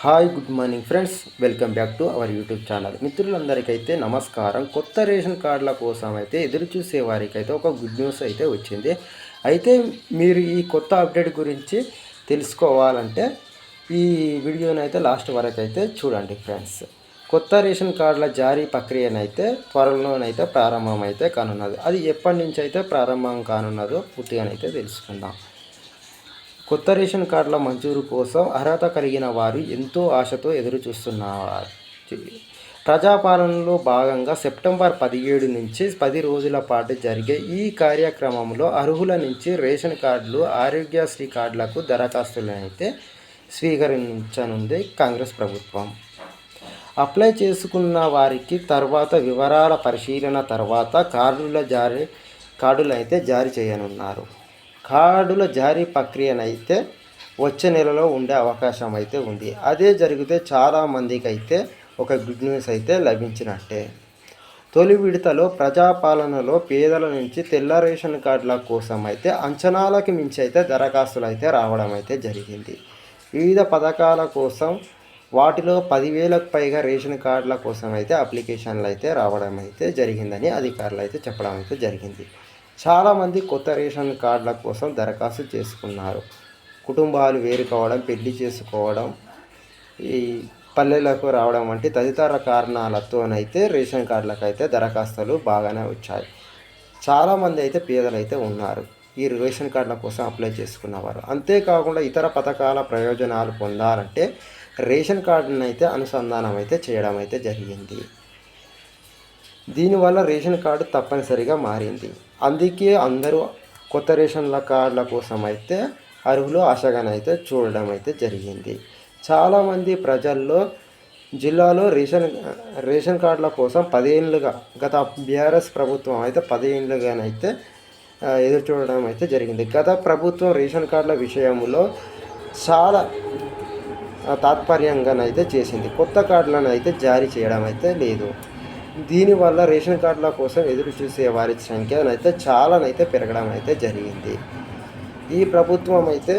Hi good morning friends, welcome back to our YouTube channel. మిత్రులందరికైతే నమస్కారం. కొత్త ration కార్డుల కోసం అయితే ఎదురు చూసే వారికి అయితే ఒక గుడ్ న్యూస్ అయితే వచ్చింది. అయితే మీరు ఈ కొత్త అప్డేట్ గురించి తెలుసుకోవాలంటే ఈ వీడియోనైతే లాస్ట్ వరకు అయితే చూడండి ఫ్రెండ్స్. కొత్త రేషన్ కార్డుల జారీ ప్రక్రియనైతే త్వరలోనైతే ప్రారంభం అయితే కానున్నది. అది ఎప్పటి నుంచి అయితే ప్రారంభం కానున్నదో పూర్తిగానైతే తెలుసుకుందాం. కొత్త రేషన్ కార్డుల మంజూరు కోసం అర్హత కలిగిన వారు ఎంతో ఆశతో ఎదురు చూస్తున్నారు. ప్రజాపాలనలో భాగంగా సెప్టెంబర్ 17 నుంచి 10 రోజుల పాటు జరిగే ఈ కార్యక్రమంలో అర్హుల నుంచి రేషన్ కార్డులు, ఆరోగ్యశ్రీ కార్డులకు దరఖాస్తులను అయితే స్వీకరించనుంది కాంగ్రెస్ ప్రభుత్వం. అప్లై చేసుకున్న వారికి తర్వాత వివరాల పరిశీలన తర్వాత కార్డులు అయితే జారీ చేయనున్నారు. కార్డుల జారీ ప్రక్రియనైతే వచ్చే నెలలో ఉండే అవకాశం అయితే ఉంది. అదే జరిగితే చాలామందికి అయితే ఒక గుడ్ న్యూస్ అయితే లభించినట్టే. తొలి విడతలో ప్రజాపాలనలో పేదల నుంచి తెల్ల రేషన్ కార్డుల కోసం అయితే అంచనాలకు మించి అయితే దరఖాస్తులు అయితే రావడం అయితే జరిగింది. వివిధ పథకాల కోసం వాటిలో 10,000కు పైగా రేషన్ కార్డుల కోసం అయితే అప్లికేషన్లు అయితే రావడం అయితే జరిగిందని అధికారులు అయితే చెప్పడం అయితే జరిగింది. చాలామంది కొత్త రేషన్ కార్డుల కోసం దరఖాస్తు చేసుకున్నారు. కుటుంబాలు వేరు కావడం, పెళ్లి చేసుకోవడం, ఈ పల్లెలకు రావడం వంటి తదితర కారణాలతోనైతే రేషన్ కార్డులకు అయితే దరఖాస్తులు బాగానే వచ్చాయి. చాలామంది అయితే పేదలు అయితే ఉన్నారు ఈ రేషన్ కార్డుల కోసం అప్లై చేసుకున్నవారు. అంతేకాకుండా ఇతర పథకాల ప్రయోజనాలు పొందాలంటే రేషన్ కార్డును అయితే అనుసంధానం అయితే చేయడం అయితే జరిగింది. దీనివల్ల రేషన్ కార్డు తప్పనిసరిగా మారింది. అందుకే అందరూ కొత్త రేషన్ల కార్డుల కోసం అయితే అర్హులు ఆశగానైతే చూడడం అయితే జరిగింది. చాలామంది ప్రజల్లో జిల్లాలో రేషన్ కార్డుల కోసం 10 ఏళ్ళుగా గత బీఆర్ఎస్ ప్రభుత్వం అయితే 10 ఏళ్ళుగానైతే ఎదురు చూడడం అయితే జరిగింది. గత ప్రభుత్వం రేషన్ కార్డుల విషయంలో చాలా తాత్పర్యంగానైతే చేసింది. కొత్త కార్డులను అయితే జారీ చేయడం అయితే లేదు. దీనివల్ల రేషన్ కార్డుల కోసం ఎదురు చూసే వారి సంఖ్యనైతే చాలానైతే పెరగడం అయితే జరిగింది. ఈ ప్రభుత్వం అయితే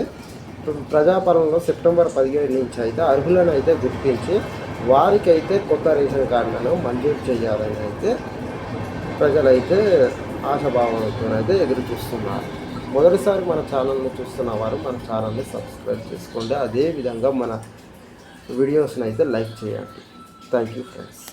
ప్రజాపాలనలో సెప్టెంబర్ 17 నుంచి అయితే అర్హులను అయితే గుర్తించి వారికైతే కొత్త రేషన్ కార్డులను మంజూరు చేయాలని అయితే ప్రజలైతే ఆశాభావంతోనైతే ఎదురు చూస్తున్నారు. మొదటిసారి మన ఛానల్ని చూస్తున్న వారు మన ఛానల్ని సబ్స్క్రైబ్ చేసుకోండి. అదేవిధంగా మన వీడియోస్ని అయితే లైక్ చేయండి. Thank you friends.